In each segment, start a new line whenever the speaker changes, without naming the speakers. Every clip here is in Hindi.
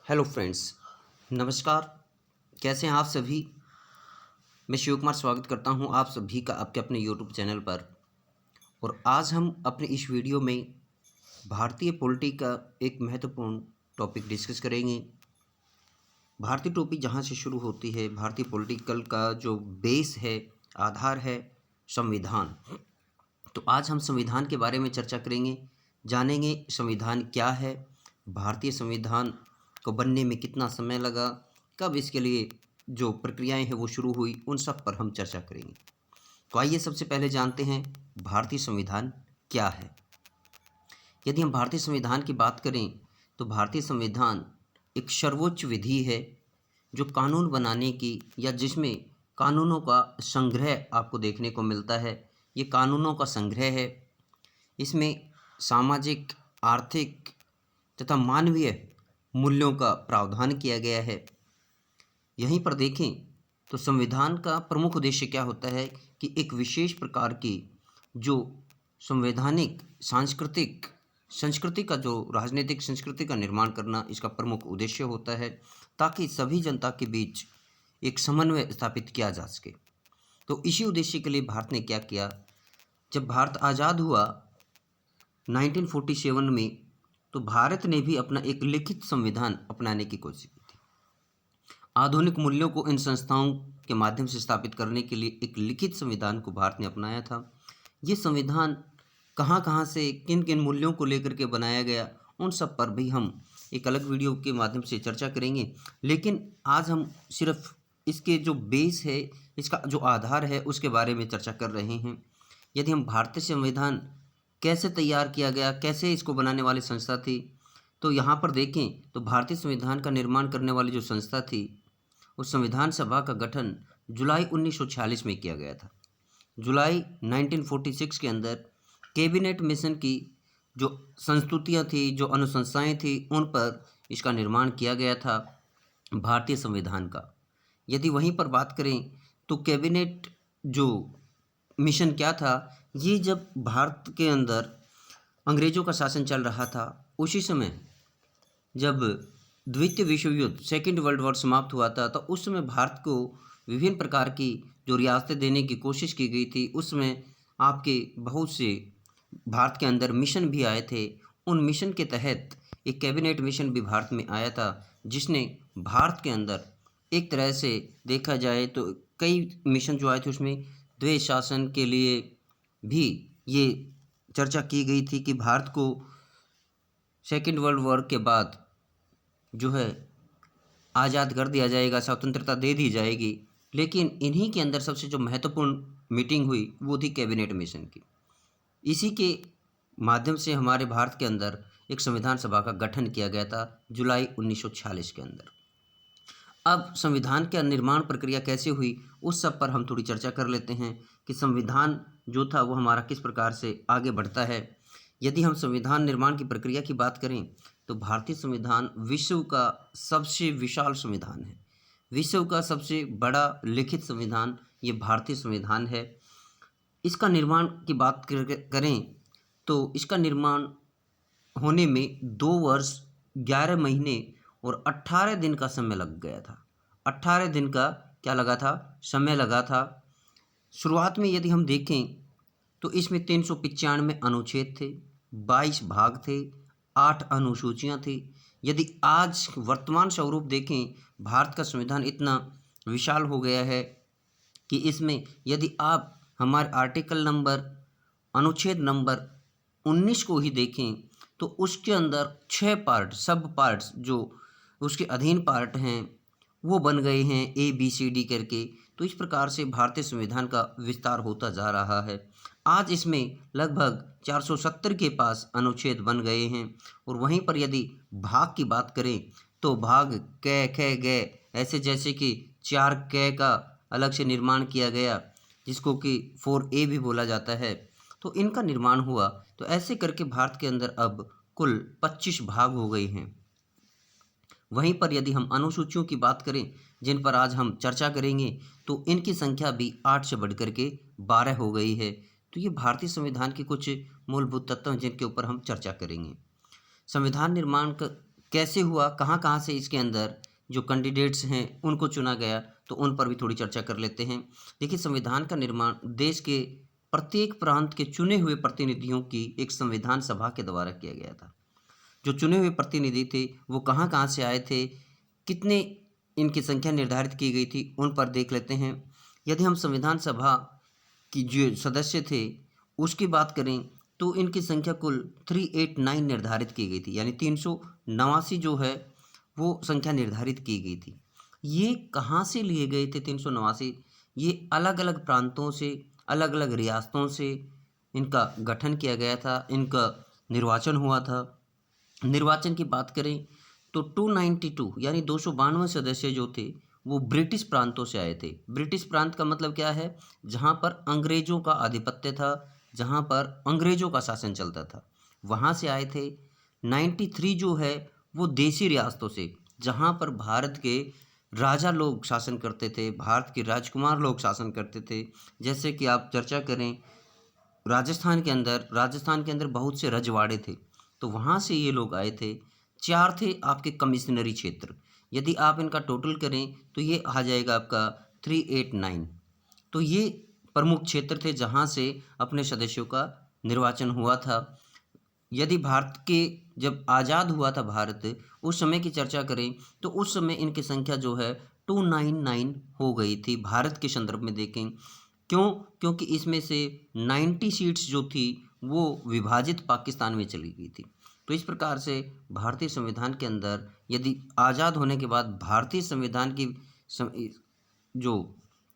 हेलो फ्रेंड्स, नमस्कार। कैसे हैं आप सभी? मैं शिव कुमार स्वागत करता हूं आप सभी का आपके अपने यूट्यूब चैनल पर। और आज हम अपने इस वीडियो में भारतीय पॉलिटी का एक महत्वपूर्ण टॉपिक डिस्कस करेंगे। भारतीय टॉपिक जहां से शुरू होती है, भारतीय पॉलिटिकल का जो बेस है, आधार है संविधान। तो आज हम संविधान के बारे में चर्चा करेंगे, जानेंगे संविधान क्या है, भारतीय संविधान को बनने में कितना समय लगा, कब इसके लिए जो प्रक्रियाएं हैं वो शुरू हुई, उन सब पर हम चर्चा करेंगे। तो आइए सबसे पहले जानते हैं भारतीय संविधान क्या है। यदि हम भारतीय संविधान की बात करें तो भारतीय संविधान एक सर्वोच्च विधि है जो कानून बनाने की या जिसमें कानूनों का संग्रह आपको देखने को मिलता है। ये कानूनों का संग्रह है। इसमें सामाजिक, आर्थिक तथा मानवीय मूल्यों का प्रावधान किया गया है। यहीं पर देखें तो संविधान का प्रमुख उद्देश्य क्या होता है कि एक विशेष प्रकार की जो संवैधानिक सांस्कृतिक संस्कृति का जो राजनीतिक संस्कृति का निर्माण करना इसका प्रमुख उद्देश्य होता है, ताकि सभी जनता के बीच एक समन्वय स्थापित किया जा सके। तो इसी उद्देश्य के लिए भारत ने क्या किया, जब भारत आज़ाद हुआ 1947 में, तो भारत ने भी अपना एक लिखित संविधान अपनाने की कोशिश की थी। आधुनिक मूल्यों को इन संस्थाओं के माध्यम से स्थापित करने के लिए एक लिखित संविधान को भारत ने अपनाया था। ये संविधान कहाँ कहाँ से किन किन मूल्यों को लेकर के बनाया गया, उन सब पर भी हम एक अलग वीडियो के माध्यम से चर्चा करेंगे। लेकिन आज हम सिर्फ इसके जो बेस है, इसका जो आधार है, उसके बारे में चर्चा कर रहे हैं। यदि हम भारतीय संविधान कैसे तैयार किया गया, कैसे इसको बनाने वाली संस्था थी, तो यहाँ पर देखें तो भारतीय संविधान का निर्माण करने वाली जो संस्था थी, उस संविधान सभा का गठन जुलाई 1946 में किया गया था। जुलाई 1946 के अंदर कैबिनेट मिशन की जो संस्तुतियाँ थी, जो अनुशंसाएँ थी, उन पर इसका निर्माण किया गया था भारतीय संविधान का। यदि वहीं पर बात करें तो कैबिनेट जो मिशन क्या था, ये जब भारत के अंदर अंग्रेज़ों का शासन चल रहा था, उसी समय जब द्वितीय विश्व युद्ध सेकेंड वर्ल्ड वॉर समाप्त हुआ था, तो उस समय भारत को विभिन्न प्रकार की जो रियासतें देने की कोशिश की गई थी, उसमें आपके बहुत से भारत के अंदर मिशन भी आए थे। उन मिशन के तहत एक कैबिनेट मिशन भी भारत में आया था, जिसने भारत के अंदर एक तरह से देखा जाए तो कई मिशन जो आए थे उसमें द्वैध शासन के लिए भी ये चर्चा की गई थी कि भारत को सेकेंड वर्ल्ड वॉर के बाद जो है आज़ाद कर दिया जाएगा, स्वतंत्रता दे दी जाएगी। लेकिन इन्हीं के अंदर सबसे जो महत्वपूर्ण मीटिंग हुई वो थी कैबिनेट मिशन की। इसी के माध्यम से हमारे भारत के अंदर एक संविधान सभा का गठन किया गया था जुलाई 1946 के अंदर। अब संविधान का निर्माण प्रक्रिया कैसे हुई, उस सब पर हम थोड़ी चर्चा कर लेते हैं कि संविधान जो था वो हमारा किस प्रकार से आगे बढ़ता है। यदि हम संविधान निर्माण की प्रक्रिया की बात करें तो भारतीय संविधान विश्व का सबसे विशाल संविधान है। विश्व का सबसे बड़ा लिखित संविधान ये भारतीय संविधान है। इसका निर्माण की बात करें तो इसका निर्माण होने में 2 वर्ष 11 महीने और 18 दिन का समय लग गया था। 18 दिन का क्या लगा था? समय लगा था। शुरुआत में यदि हम देखें तो इसमें 395 अनुच्छेद थे, 22 भाग थे, 8 अनुसूचियाँ थी। यदि आज वर्तमान स्वरूप देखें, भारत का संविधान इतना विशाल हो गया है कि इसमें यदि आप हमारे आर्टिकल नंबर अनुच्छेद नंबर 19 को ही देखें तो उसके अंदर 6 पार्ट, सब पार्ट्स जो उसके अधीन पार्ट हैं वो बन गए हैं ABCD करके। तो इस प्रकार से भारतीय संविधान का विस्तार होता जा रहा है। आज इसमें लगभग 470 के पास अनुच्छेद बन गए हैं। और वहीं पर यदि भाग की बात करें तो भाग क, ख, ग ऐसे जैसे कि 4 क का अलग से निर्माण किया गया, जिसको कि 4A भी बोला जाता है, तो इनका निर्माण हुआ। तो ऐसे करके भारत के अंदर अब कुल 25 भाग हो गए हैं। वहीं पर यदि हम अनुसूचियों की बात करें जिन पर आज हम चर्चा करेंगे, तो इनकी संख्या भी 8 से बढ़कर के 12 हो गई है। तो ये भारतीय संविधान के कुछ मूलभूत तत्व हैं जिनके ऊपर हम चर्चा करेंगे। संविधान निर्माण कैसे हुआ, कहाँ कहाँ से इसके अंदर जो कैंडिडेट्स हैं उनको चुना गया, तो उन पर भी थोड़ी चर्चा कर लेते हैं। देखिए, संविधान का निर्माण देश के प्रत्येक प्रांत के चुने हुए प्रतिनिधियों की एक संविधान सभा के द्वारा किया गया था। जो चुने हुए प्रतिनिधि थे वो कहाँ कहाँ से आए थे, कितने इनकी संख्या निर्धारित की गई थी, उन पर देख लेते हैं। यदि हम संविधान सभा की जो सदस्य थे उसकी बात करें तो इनकी संख्या कुल 389 निर्धारित की गई थी, यानी 389 जो है वो संख्या निर्धारित की गई थी। ये कहाँ से लिए गए थे 389? ये अलग अलग प्रांतों से, अलग अलग रियासतों से इनका गठन किया गया था, इनका निर्वाचन हुआ था। निर्वाचन की बात करें तो 292 यानी 292 सदस्य जो थे वो ब्रिटिश प्रांतों से आए थे। ब्रिटिश प्रांत का मतलब क्या है? जहाँ पर अंग्रेजों का आधिपत्य था, जहाँ पर अंग्रेजों का शासन चलता था, वहाँ से आए थे। 93 जो है वो देसी रियासतों से, जहाँ पर भारत के राजा लोग शासन करते थे, भारत के राजकुमार लोग शासन करते थे। जैसे कि आप चर्चा करें, राजस्थान के अंदर बहुत से रजवाड़े थे, तो वहाँ से ये लोग आए थे। 4 थे आपके कमिश्नरी क्षेत्र, यदि आप इनका टोटल करें तो ये आ जाएगा आपका 389। तो ये प्रमुख क्षेत्र थे जहाँ से अपने सदस्यों का निर्वाचन हुआ था। यदि भारत के जब आज़ाद हुआ था भारत, उस समय की चर्चा करें तो उस समय इनकी संख्या जो है 299 हो गई थी भारत के संदर्भ में देखें। क्यों? क्योंकि इसमें से 90 सीट्स जो थी वो विभाजित पाकिस्तान में चली गई थी। तो इस प्रकार से भारतीय संविधान के अंदर यदि आज़ाद होने के बाद भारतीय संविधान की जो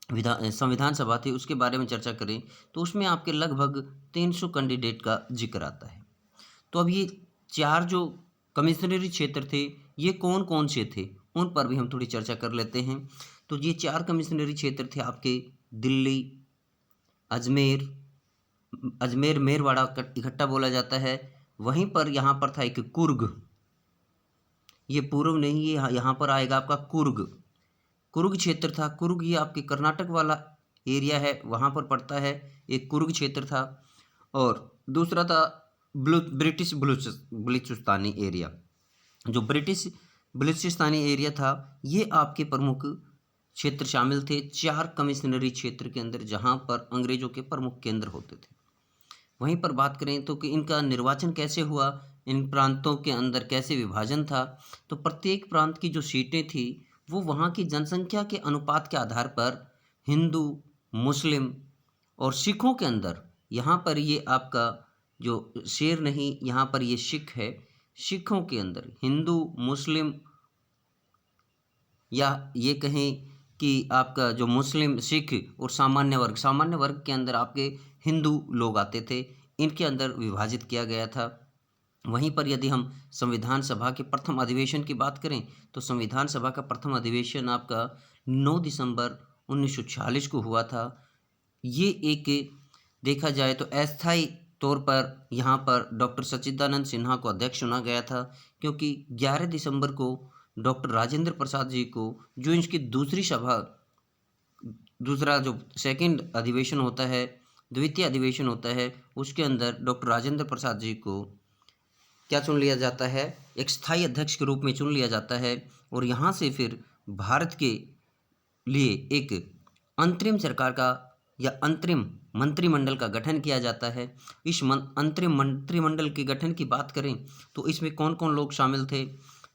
संविधान सभा थी उसके बारे में चर्चा करें तो उसमें आपके लगभग 300 कैंडिडेट का जिक्र आता है। तो अब ये 4 जो कमिश्नरी क्षेत्र थे ये कौन कौन से थे, उन पर भी हम थोड़ी चर्चा कर लेते हैं। तो ये 4 कमिश्नरी क्षेत्र थे आपके दिल्ली, अजमेर, मेरवाड़ा इकट्ठा बोला जाता है। वहीं पर यहाँ पर था एक कुर्ग, ये पूर्व नहीं, ये यहाँ पर आएगा आपका कुर्ग। कुर्ग क्षेत्र था। कुर्ग ये आपके कर्नाटक वाला एरिया है, वहाँ पर पड़ता है, एक कुर्ग क्षेत्र था। और दूसरा था ब्रिटिश बलूचिस्तानी एरिया। जो ब्रिटिश बलूचिस्तानी एरिया था ये आपके प्रमुख क्षेत्र शामिल थे 4 कमिश्नरी क्षेत्र के अंदर, जहाँ पर अंग्रेजों के प्रमुख केंद्र होते थे। वहीं पर बात करें तो कि इनका निर्वाचन कैसे हुआ, इन प्रांतों के अंदर कैसे विभाजन था, तो प्रत्येक प्रांत की जो सीटें थी वो वहाँ की जनसंख्या के अनुपात के आधार पर हिंदू, मुस्लिम और सिखों के अंदर, यहाँ पर ये आपका जो शेर नहीं, यहाँ पर ये सिख है, सिखों के अंदर हिंदू, मुस्लिम या ये कहें कि आपका जो मुस्लिम, सिख और सामान्य वर्ग के अंदर आपके हिंदू लोग आते थे, इनके अंदर विभाजित किया गया था। वहीं पर यदि हम संविधान सभा के प्रथम अधिवेशन की बात करें तो संविधान सभा का प्रथम अधिवेशन आपका 9 दिसंबर 1946 को हुआ था। ये एक देखा जाए तो अस्थायी तौर पर यहाँ पर डॉक्टर सच्चिदानंद सिन्हा को अध्यक्ष चुना गया था, क्योंकि 11 दिसंबर को डॉक्टर राजेंद्र प्रसाद जी को, जो इसकी दूसरा जो सेकंड अधिवेशन होता है, द्वितीय अधिवेशन होता है, उसके अंदर डॉक्टर राजेंद्र प्रसाद जी को क्या चुन लिया जाता है, एक स्थायी अध्यक्ष के रूप में चुन लिया जाता है। और यहाँ से फिर भारत के लिए एक अंतरिम सरकार का या अंतरिम मंत्रिमंडल का गठन किया जाता है। इस अंतरिम मंत्रिमंडल के गठन की बात करें तो इसमें कौन कौन लोग शामिल थे।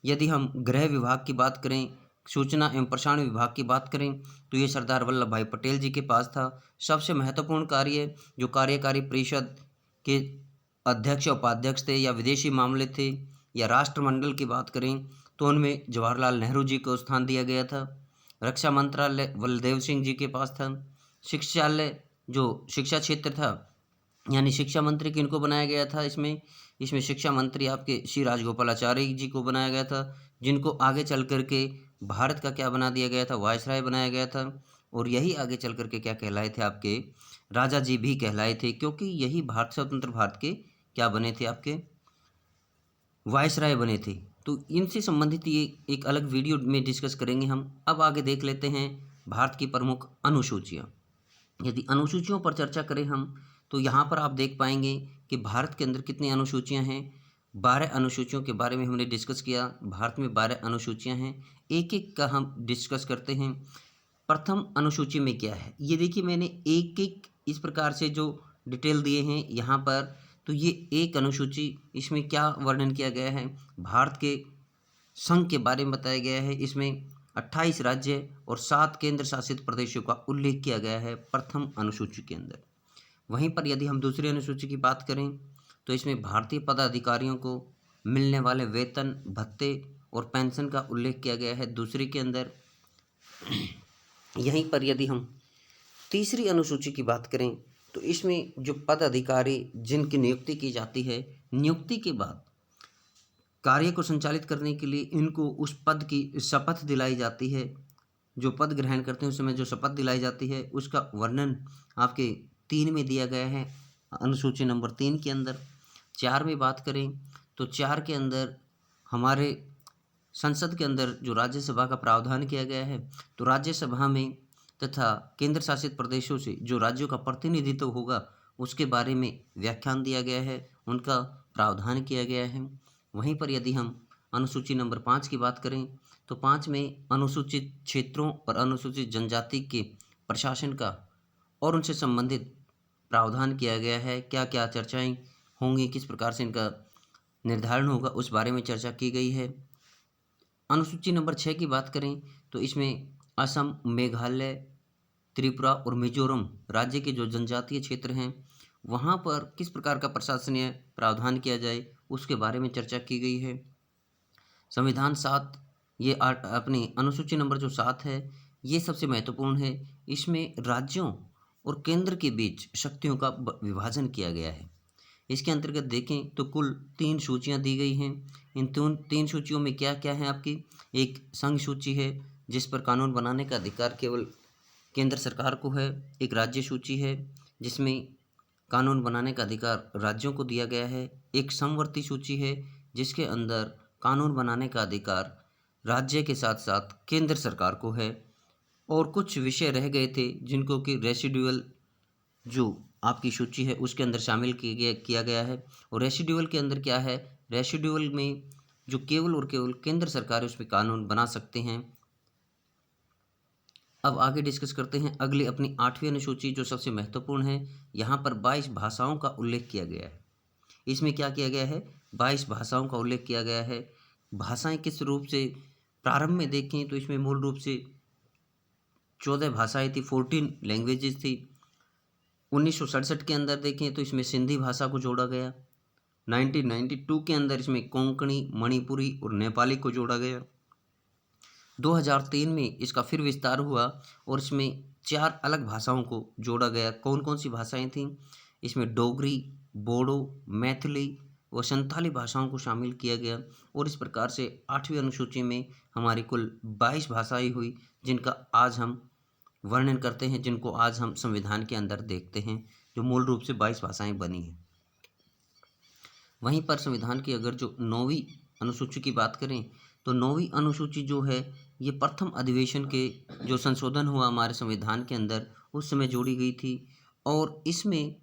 यदि हम गृह विभाग की बात करें, सूचना एवं प्रसारण विभाग की बात करें तो ये सरदार वल्लभ भाई पटेल जी के पास था। सबसे महत्वपूर्ण कार्य जो कार्यकारी परिषद के अध्यक्ष उपाध्यक्ष थे या विदेशी मामले थे या राष्ट्रमंडल की बात करें तो उनमें जवाहरलाल नेहरू जी को स्थान दिया गया था। रक्षा मंत्रालय बलदेव सिंह जी के पास था। शिक्षालय जो शिक्षा क्षेत्र था, यानी शिक्षा मंत्री किनको बनाया गया था, इसमें शिक्षा मंत्री आपके श्री राजगोपालाचारी जी को बनाया गया था, जिनको आगे चल कर के भारत का क्या बना दिया गया था, वायसराय बनाया गया था। और यही आगे चल कर के क्या कहलाए थे, आपके राजा जी भी कहलाए थे, क्योंकि यही स्वतंत्र भारत के क्या बने थे, आपके वायसराय बने थे। तो इनसे संबंधित ये एक अलग वीडियो में डिस्कस करेंगे हम। अब आगे देख लेते हैं भारत की प्रमुख अनुसूचियाँ। यदि अनुसूचियों पर चर्चा करें हम तो यहाँ पर आप देख पाएंगे कि भारत के अंदर कितनी अनुसूचियाँ हैं। 12 अनुसूचियों के बारे में हमने डिस्कस किया। भारत में 12 अनुसूचियां हैं, एक एक का हम डिस्कस करते हैं। प्रथम अनुसूची में क्या है, ये देखिए मैंने एक एक इस प्रकार से जो डिटेल दिए हैं यहाँ पर। तो ये एक अनुसूची, इसमें क्या वर्णन किया गया है, भारत के संघ के बारे में बताया गया है। इसमें 28 राज्य और 7 केंद्र शासित प्रदेशों का उल्लेख किया गया है प्रथम अनुसूची के अंदर। वहीं पर यदि हम दूसरी अनुसूची की बात करें तो इसमें भारतीय पदाधिकारियों को मिलने वाले वेतन, भत्ते और पेंशन का उल्लेख किया गया है दूसरी के अंदर। यहीं पर यदि हम तीसरी अनुसूची की बात करें तो इसमें जो पद अधिकारी जिनकी नियुक्ति की जाती है, नियुक्ति के बाद कार्य को संचालित करने के लिए इनको उस पद की शपथ दिलाई जाती है। जो पद ग्रहण करते हैं उस समय जो शपथ दिलाई जाती है उसका वर्णन आपके 3 में दिया गया है, अनुसूची नंबर 3 के अंदर। 4 में बात करें तो 4 के अंदर हमारे संसद के अंदर जो राज्यसभा का प्रावधान किया गया है, तो राज्यसभा में तथा केंद्र शासित प्रदेशों से जो राज्यों का प्रतिनिधित्व होगा उसके बारे में व्याख्यान दिया गया है, उनका प्रावधान किया गया है। वहीं पर यदि हम अनुसूची नंबर 5 की बात करें तो 5 में अनुसूचित क्षेत्रों और अनुसूचित जनजाति के प्रशासन का और उनसे संबंधित प्रावधान किया गया है। क्या क्या चर्चाएं होंगी, किस प्रकार से इनका निर्धारण होगा, उस बारे में चर्चा की गई है। अनुसूची नंबर 6 की बात करें तो इसमें असम, मेघालय, त्रिपुरा और मिजोरम राज्य के जो जनजातीय क्षेत्र हैं वहाँ पर किस प्रकार का प्रशासनीय प्रावधान किया जाए उसके बारे में चर्चा की गई है। संविधान 7, ये अपनी अनुसूची नंबर जो 7 है ये सबसे महत्वपूर्ण है। इसमें राज्यों और केंद्र के बीच शक्तियों का विभाजन किया गया है। इसके अंतर्गत देखें तो कुल 3 सूचियां दी गई हैं। इन 3 सूचियों में क्या क्या है आपकी, एक संघ सूची है जिस पर कानून बनाने का अधिकार केवल केंद्र सरकार को है। एक राज्य सूची है जिसमें कानून बनाने का अधिकार राज्यों को दिया गया है। एक समवर्ती सूची है जिसके अंदर कानून बनाने का अधिकार राज्य के साथ साथ केंद्र सरकार को है। और कुछ विषय रह गए थे जिनको कि रेसिडुअल जो आपकी सूची है उसके अंदर शामिल किया गया है। और रेसिडुअल के अंदर क्या है, रेसिडुअल में जो केवल और केवल केंद्र सरकार उस पर कानून बना सकते हैं। अब आगे डिस्कस करते हैं अगली अपनी 8वीं अनुसूची जो सबसे महत्वपूर्ण है। यहाँ पर 22 भाषाओं का उल्लेख किया गया है। इसमें क्या किया गया है, 22 भाषाओं का उल्लेख किया गया है। भाषाएं किस रूप से, प्रारंभ में देखें तो इसमें मूल रूप से 14 भाषाएं थी, 14 लैंग्वेजेस थी। 1967 के अंदर देखें तो इसमें सिंधी भाषा को जोड़ा गया। 1992 के अंदर इसमें कोंकणी, मणिपुरी और नेपाली को जोड़ा गया। 2003 में इसका फिर विस्तार हुआ और इसमें 4 अलग भाषाओं को जोड़ा गया। कौन कौन सी भाषाएं थीं, इसमें डोगरी, बोडो, मैथिली व संथाली भाषाओं को शामिल किया गया। और इस प्रकार से 8वीं अनुसूची में हमारी कुल 22 भाषाएं हुई जिनका आज हम वर्णन करते हैं, जिनको आज हम संविधान के अंदर देखते हैं, जो मूल रूप से 22 भाषाएं बनी हैं। वहीं पर संविधान की अगर जो 9वीं अनुसूची की बात करें तो 9वीं अनुसूची जो है ये प्रथम अधिवेशन के जो संशोधन हुआ हमारे संविधान के अंदर उस समय जोड़ी गई थी। और इसमें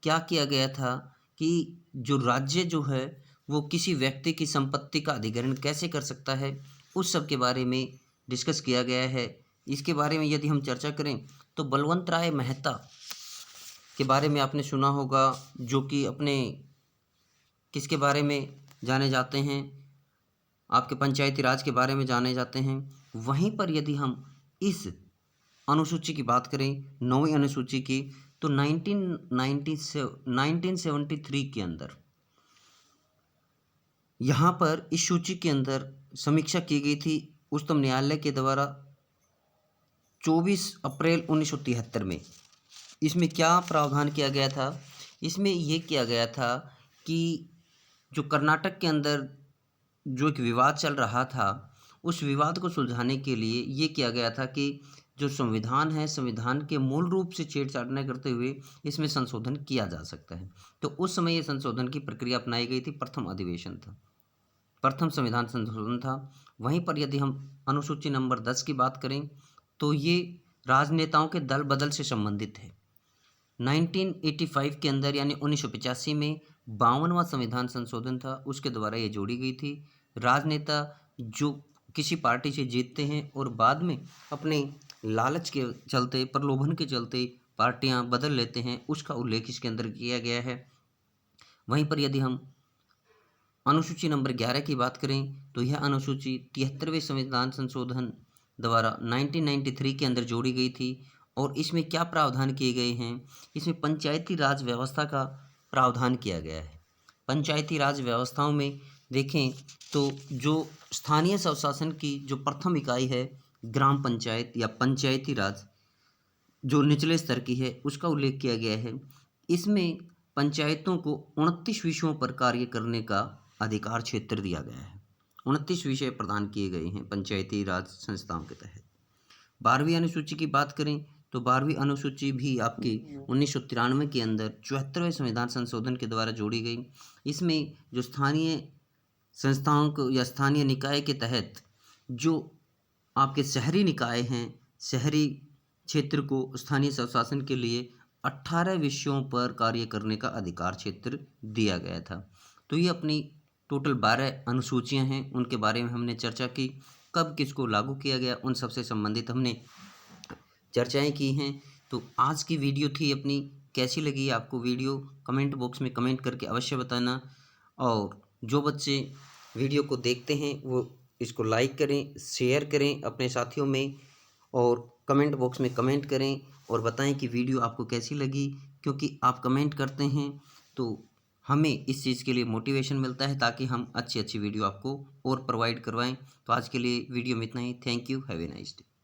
क्या किया गया था कि जो राज्य जो है वो किसी व्यक्ति की संपत्ति का अधिग्रहण कैसे कर सकता है उस सब के बारे में डिस्कस किया गया है। इसके बारे में यदि हम चर्चा करें तो बलवंत राय मेहता के बारे में आपने सुना होगा, जो कि अपने किसके बारे में जाने जाते हैं, आपके पंचायती राज के बारे में जाने जाते हैं। वहीं पर यदि हम इस अनुसूची की बात करें 9वीं अनुसूची की तो 1973 के अंदर यहाँ पर इस सूची के अंदर समीक्षा की गई थी उच्चतम न्यायालय के द्वारा 24 अप्रैल 1973 में। इसमें क्या प्रावधान किया गया था, इसमें ये किया गया था कि जो कर्नाटक के अंदर जो एक विवाद चल रहा था उस विवाद को सुलझाने के लिए ये किया गया था कि जो संविधान है, संविधान के मूल रूप से छेड़छाड़ न करते हुए इसमें संशोधन किया जा सकता है। तो उस समय ये संशोधन की प्रक्रिया अपनाई गई थी, प्रथम अधिवेशन था, प्रथम संविधान संशोधन था। वहीं पर यदि हम अनुसूची नंबर 10 की बात करें तो ये राजनेताओं के दल बदल से संबंधित है। 1985 के अंदर यानी 1985 में 52वां संविधान संशोधन था, उसके द्वारा ये जोड़ी गई थी। राजनेता जो किसी पार्टी से जीतते हैं और बाद में अपने लालच के चलते, प्रलोभन के चलते पार्टियां बदल लेते हैं, उसका उल्लेख इसके अंदर किया गया है। वहीं पर यदि हम अनुसूची नंबर 11 की बात करें तो यह अनुसूची 73वें संविधान संशोधन द्वारा 1993 के अंदर जोड़ी गई थी। और इसमें क्या प्रावधान किए गए हैं? इसमें पंचायती राज व्यवस्था का प्रावधान किया गया है। पंचायती राज व्यवस्थाओं में देखें तो जो स्थानीय स्वशासन की जो प्रथम इकाई है, ग्राम पंचायत या पंचायती राज, जो निचले स्तर की है, उसका उल्लेख किया गया है। इसमें पंचायतों को 29 विषयों पर कार्य करने का अधिकार क्षेत्र दिया गया है। 29 विषय प्रदान किए गए हैं पंचायती राज संस्थाओं के तहत। 12वीं अनुसूची की बात करें तो 12वीं अनुसूची भी आपकी 1993 के अंदर 74वें संविधान संशोधन के द्वारा जोड़ी गई। इसमें जो स्थानीय संस्थाओं को या स्थानीय निकाय के तहत जो आपके शहरी निकाय हैं, शहरी क्षेत्र को स्थानीय स्वशासन के लिए 18 विषयों पर कार्य करने का अधिकार क्षेत्र दिया गया था। तो ये अपनी टोटल 12 अनुसूचियां हैं, उनके बारे में हमने चर्चा की। कब किसको लागू किया गया, उन सबसे संबंधित हमने चर्चाएं की हैं। तो आज की वीडियो थी अपनी, कैसी लगी आपको वीडियो, कमेंट बॉक्स में कमेंट करके अवश्य बताना। और जो बच्चे वीडियो को देखते हैं वो इसको लाइक करें, शेयर करें अपने साथियों में, और कमेंट बॉक्स में कमेंट करें और बताएं कि वीडियो आपको कैसी लगी। क्योंकि आप कमेंट करते हैं तो हमें इस चीज़ के लिए मोटिवेशन मिलता है, ताकि हम अच्छी अच्छी वीडियो आपको और प्रोवाइड करवाएं। तो आज के लिए वीडियो में इतना ही। Thank you, have a nice day.